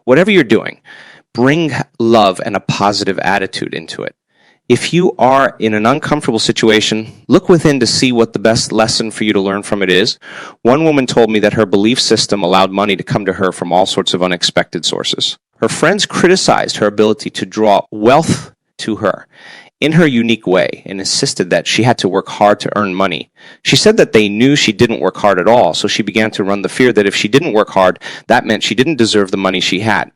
Whatever you're doing, bring love and a positive attitude into it. If you are in an uncomfortable situation, look within to see what the best lesson for you to learn from it is. One woman told me that her belief system allowed money to come to her from all sorts of unexpected sources. Her friends criticized her ability to draw wealth to her in her unique way and insisted that she had to work hard to earn money. She said that they knew she didn't work hard at all, so she began to run the fear that if she didn't work hard, that meant she didn't deserve the money she had.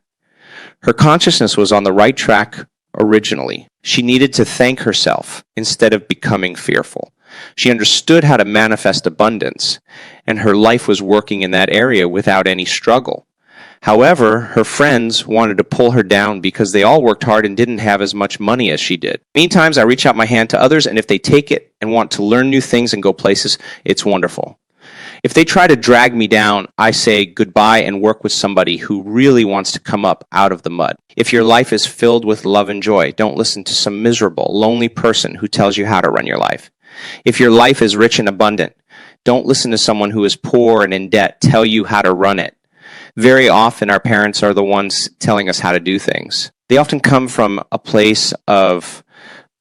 Her consciousness was on the right track originally. She needed to thank herself instead of becoming fearful. She understood how to manifest abundance, and her life was working in that area without any struggle. However, her friends wanted to pull her down because they all worked hard and didn't have as much money as she did. Many times I reach out my hand to others, and if they take it and want to learn new things and go places, it's wonderful. If they try to drag me down, I say goodbye and work with somebody who really wants to come up out of the mud. If your life is filled with love and joy, don't listen to some miserable, lonely person who tells you how to run your life. If your life is rich and abundant, don't listen to someone who is poor and in debt tell you how to run it. Very often, our parents are the ones telling us how to do things. They often come from a place of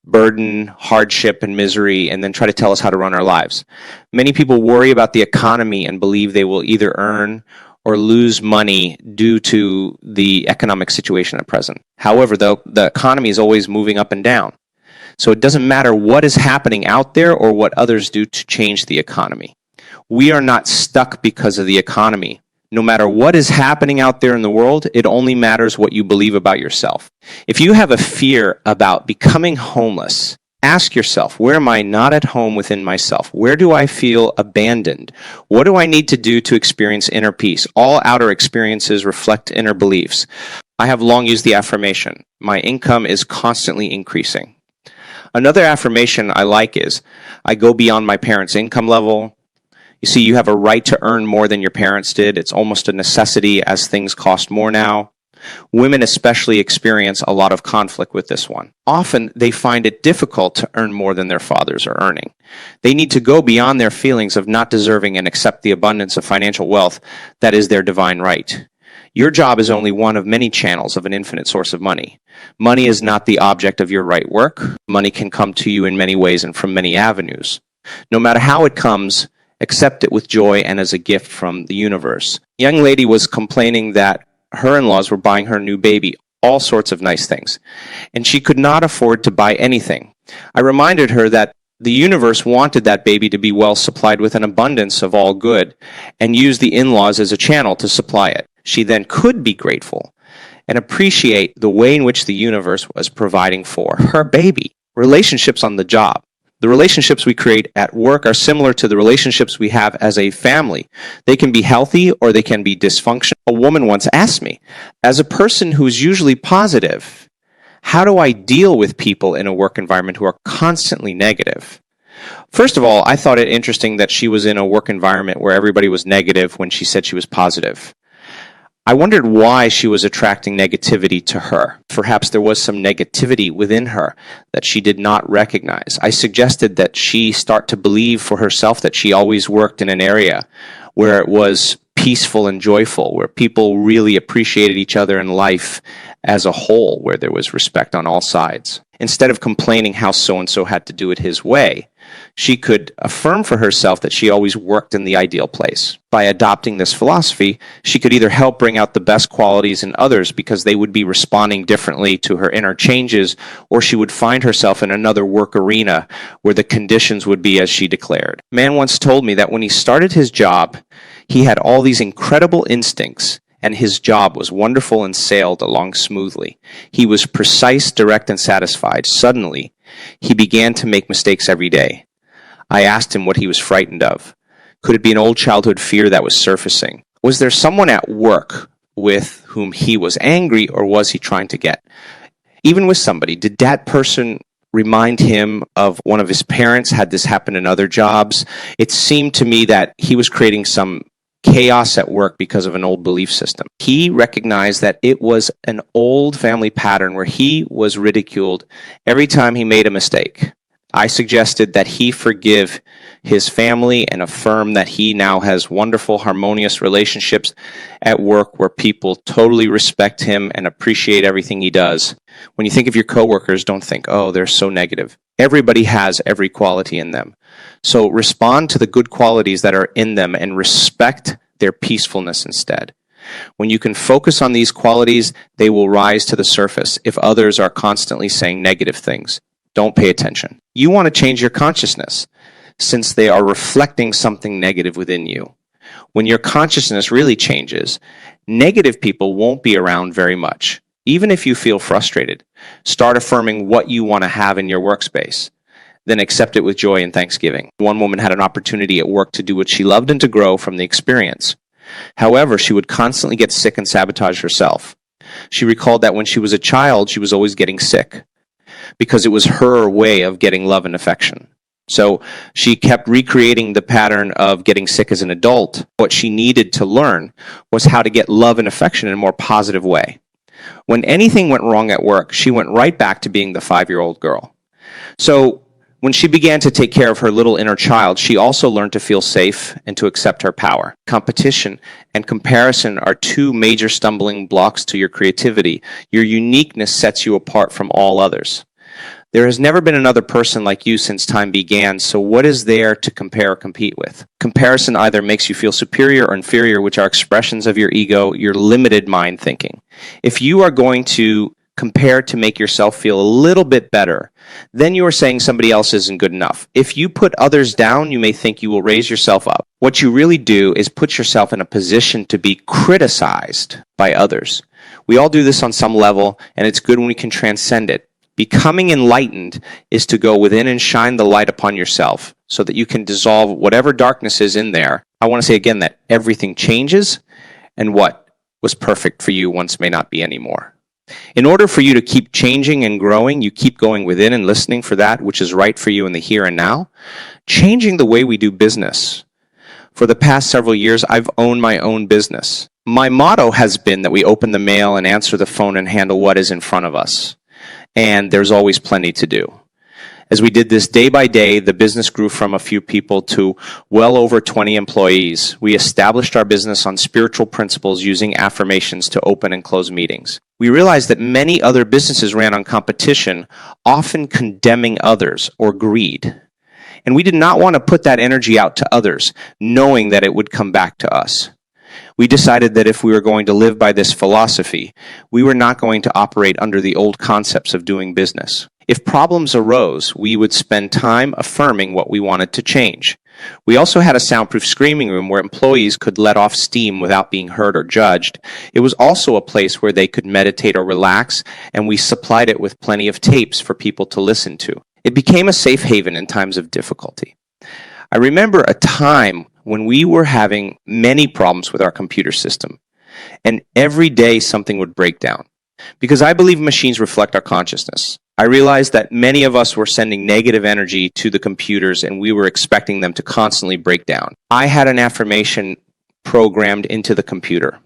burden, hardship, and misery, and then try to tell us how to run our lives. Many people worry about the economy and believe they will either earn or lose money due to the economic situation at present. However, though, the economy is always moving up and down. So it doesn't matter what is happening out there or what others do to change the economy. We are not stuck because of the economy. No matter what is happening out there in the world, it only matters what you believe about yourself. If you have a fear about becoming homeless, ask yourself, where am I not at home within myself? Where do I feel abandoned? What do I need to do to experience inner peace? All outer experiences reflect inner beliefs. I have long used the affirmation, my income is constantly increasing. Another affirmation I like is, I go beyond my parents' income level. You see, you have a right to earn more than your parents did. It's almost a necessity as things cost more now. Women especially experience a lot of conflict with this one. Often, they find it difficult to earn more than their fathers are earning. They need to go beyond their feelings of not deserving and accept the abundance of financial wealth that is their divine right. Your job is only one of many channels of an infinite source of money. Money is not the object of your right work. Money can come to you in many ways and from many avenues. No matter how it comes, accept it with joy and as a gift from the universe. A young lady was complaining that her in-laws were buying her new baby all sorts of nice things, and she could not afford to buy anything. I reminded her that the universe wanted that baby to be well supplied with an abundance of all good and used the in-laws as a channel to supply it. She then could be grateful and appreciate the way in which the universe was providing for her baby. Relationships on the job. The relationships we create at work are similar to the relationships we have as a family. They can be healthy or they can be dysfunctional. A woman once asked me, as a person who's usually positive, how do I deal with people in a work environment who are constantly negative? First of all, I thought it interesting that she was in a work environment where everybody was negative when she said she was positive. I wondered why she was attracting negativity to her. Perhaps there was some negativity within her that she did not recognize. I suggested that she start to believe for herself that she always worked in an area where it was peaceful and joyful, where people really appreciated each other in life as a whole, where there was respect on all sides. Instead of complaining how so-and-so had to do it his way, she could affirm for herself that she always worked in the ideal place. By adopting this philosophy, she could either help bring out the best qualities in others because they would be responding differently to her inner changes, or she would find herself in another work arena where the conditions would be as she declared. A man once told me that when he started his job, he had all these incredible instincts, and his job was wonderful and sailed along smoothly. He was precise, direct, and satisfied. Suddenly, he began to make mistakes every day. I asked him what he was frightened of. Could it be an old childhood fear that was surfacing? Was there someone at work with whom he was angry, or was he trying to get even with somebody? Did that person remind him of one of his parents? Had this happened in other jobs? It seemed to me that he was creating some chaos at work because of an old belief system. He recognized that it was an old family pattern where he was ridiculed every time he made a mistake. I suggested that he forgive his family, and affirm that he now has wonderful, harmonious relationships at work where people totally respect him and appreciate everything he does. When you think of your coworkers, don't think, oh, they're so negative. Everybody has every quality in them. So respond to the good qualities that are in them and respect their peacefulness instead. When you can focus on these qualities, they will rise to the surface. If others are constantly saying negative things, don't pay attention. You want to change your consciousness since they are reflecting something negative within you. When your consciousness really changes, negative people won't be around very much. Even if you feel frustrated, start affirming what you want to have in your workspace. Then accept it with joy and thanksgiving. One woman had an opportunity at work to do what she loved and to grow from the experience. However, she would constantly get sick and sabotage herself. She recalled that when she was a child, she was always getting sick because it was her way of getting love and affection. So she kept recreating the pattern of getting sick as an adult. What she needed to learn was how to get love and affection in a more positive way. When anything went wrong at work, she went right back to being the 5-year-old girl. So when she began to take care of her little inner child, she also learned to feel safe and to accept her power. Competition and comparison are two major stumbling blocks to your creativity. Your uniqueness sets you apart from all others. There has never been another person like you since time began, so what is there to compare or compete with? Comparison either makes you feel superior or inferior, which are expressions of your ego, your limited mind thinking. If you are going to compare to make yourself feel a little bit better, then you are saying somebody else isn't good enough. If you put others down, you may think you will raise yourself up. What you really do is put yourself in a position to be criticized by others. We all do this on some level, and it's good when we can transcend it. Becoming enlightened is to go within and shine the light upon yourself so that you can dissolve whatever darkness is in there. I want to say again that everything changes, and what was perfect for you once may not be anymore. In order for you to keep changing and growing, you keep going within and listening for that which is right for you in the here and now, changing the way we do business. For the past several years, I've owned my own business. My motto has been that we open the mail and answer the phone and handle what is in front of us. And there's always plenty to do. As we did this day by day, the business grew from a few people to well over 20 employees. We established our business on spiritual principles using affirmations to open and close meetings. We realized that many other businesses ran on competition, often condemning others or greed. And we did not want to put that energy out to others, knowing that it would come back to us. We decided that if we were going to live by this philosophy, we were not going to operate under the old concepts of doing business. If problems arose, we would spend time affirming what we wanted to change. We also had a soundproof screaming room where employees could let off steam without being heard or judged. It was also a place where they could meditate or relax, and we supplied it with plenty of tapes for people to listen to. It became a safe haven in times of difficulty. I remember a time when we were having many problems with our computer system, and every day something would break down. Because I believe machines reflect our consciousness. I realized that many of us were sending negative energy to the computers and we were expecting them to constantly break down. I had an affirmation programmed into the computer.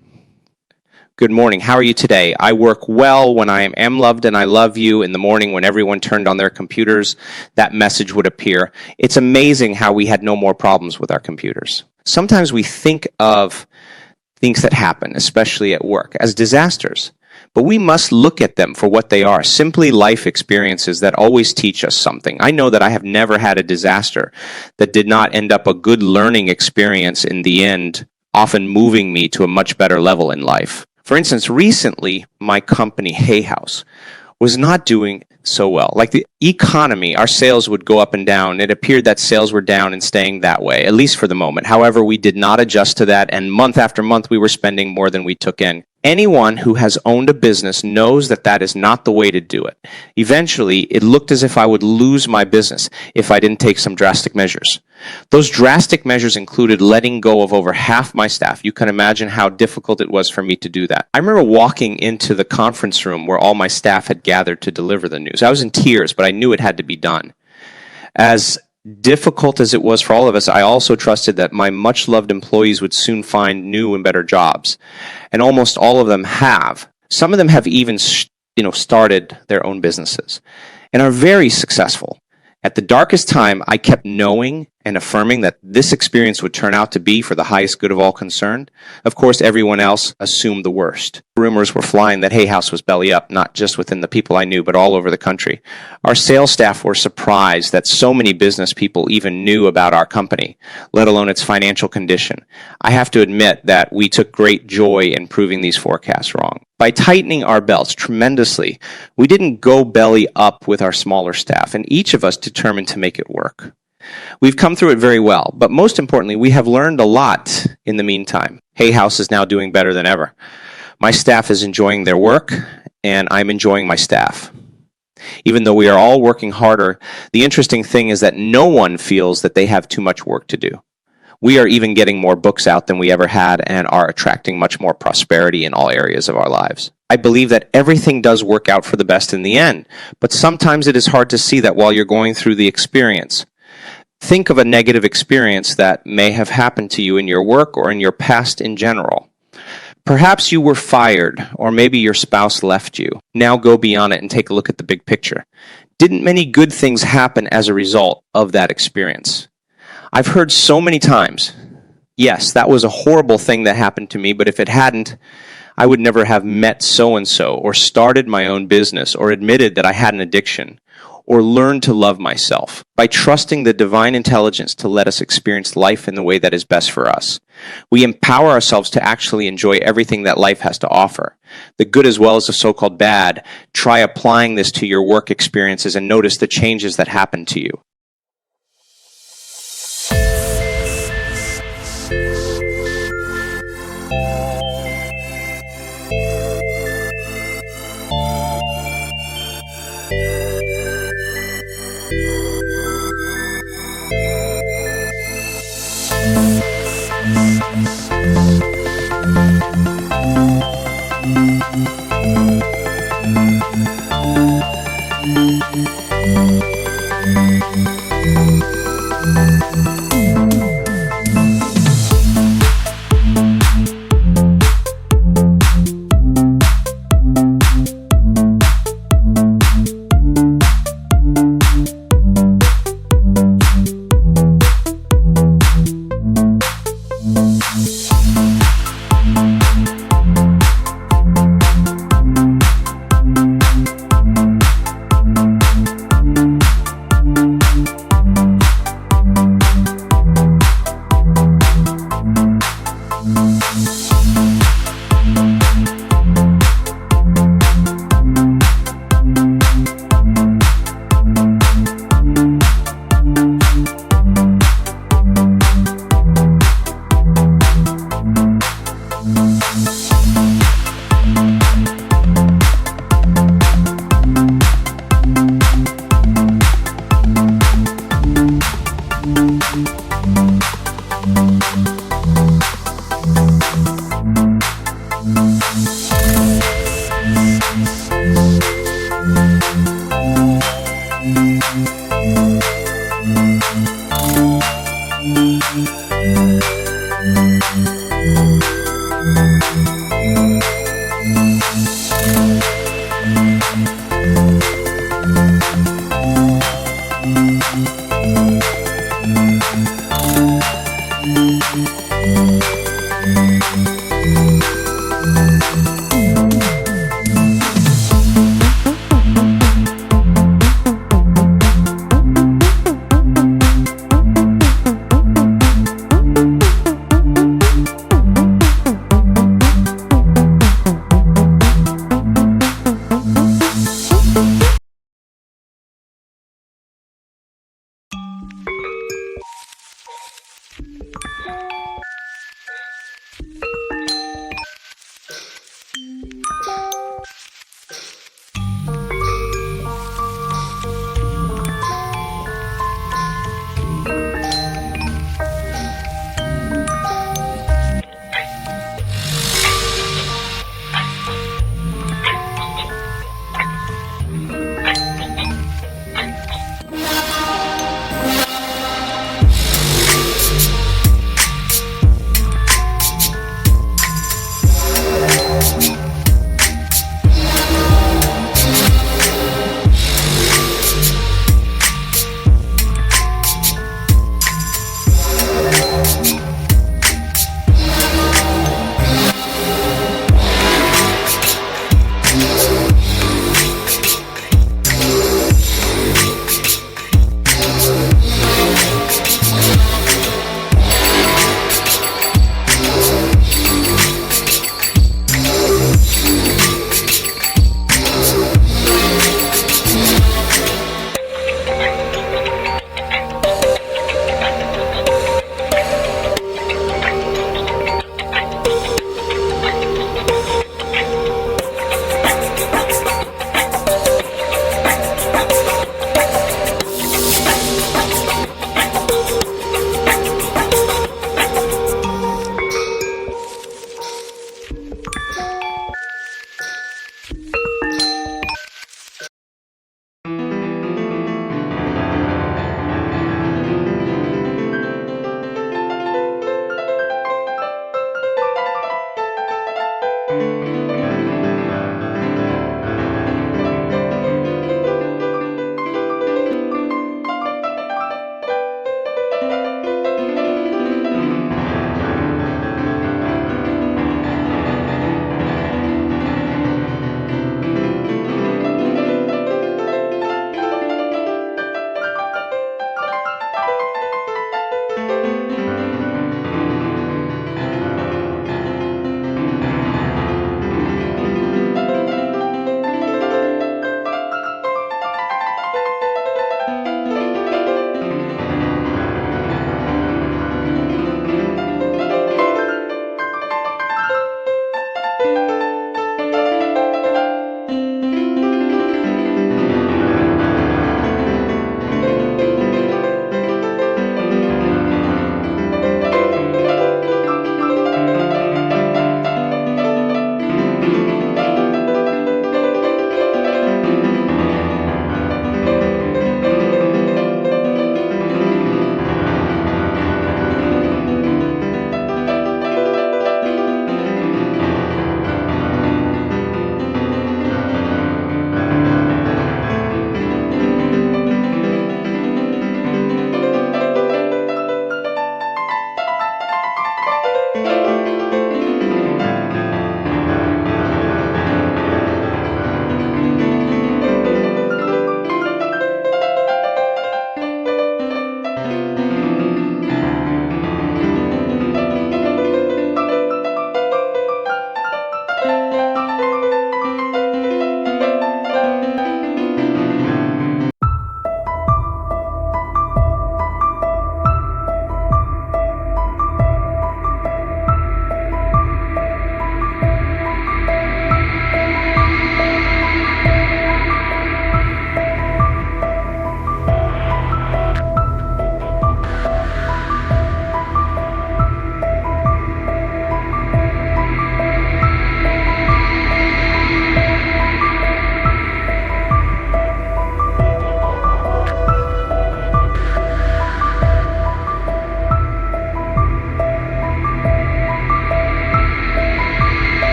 Good morning, how are you today? I work well when I am loved and I love you. In the morning when everyone turned on their computers, that message would appear. It's amazing how we had no more problems with our computers. Sometimes we think of things that happen, especially at work, as disasters. But we must look at them for what they are, simply life experiences that always teach us something. I know that I have never had a disaster that did not end up a good learning experience in the end, often moving me to a much better level in life. For instance, recently, my company, Hay House, was not doing so well. Like the economy, our sales would go up and down. It appeared that sales were down and staying that way, at least for the moment. However, we did not adjust to that, and month after month, we were spending more than we took in. Anyone who has owned a business knows that that is not the way to do it. Eventually, it looked as if I would lose my business if I didn't take some drastic measures. Those drastic measures included letting go of over half my staff. You can imagine how difficult it was for me to do that. I remember walking into the conference room where all my staff had gathered to deliver the news. I was in tears, but I knew it had to be done. As difficult as it was for all of us, I also trusted that my much-loved employees would soon find new and better jobs. And almost all of them have. Some of them have even started their own businesses and are very successful. At the darkest time, I kept knowing and affirming that this experience would turn out to be for the highest good of all concerned. Of course, everyone else assumed the worst. Rumors were flying that Hay House was belly up, not just within the people I knew, but all over the country. Our sales staff were surprised that so many business people even knew about our company, let alone its financial condition. I have to admit that we took great joy in proving these forecasts wrong. By tightening our belts tremendously, we didn't go belly up with our smaller staff, and each of us determined to make it work. We've come through it very well, but most importantly, we have learned a lot in the meantime. Hay House is now doing better than ever. My staff is enjoying their work, and I'm enjoying my staff. Even though we are all working harder, the interesting thing is that no one feels that they have too much work to do. We are even getting more books out than we ever had and are attracting much more prosperity in all areas of our lives. I believe that everything does work out for the best in the end, but sometimes it is hard to see that while you're going through the experience. Think of a negative experience that may have happened to you in your work or in your past in general. Perhaps you were fired, or maybe your spouse left you. Now go beyond it and take a look at the big picture. Didn't many good things happen as a result of that experience? I've heard so many times, yes, that was a horrible thing that happened to me, but if it hadn't, I would never have met so-and-so, or started my own business, or admitted that I had an addiction, or learned to love myself. By trusting the divine intelligence to let us experience life in the way that is best for us, we empower ourselves to actually enjoy everything that life has to offer. The good as well as the so-called bad. Try applying this to your work experiences and notice the changes that happen to you.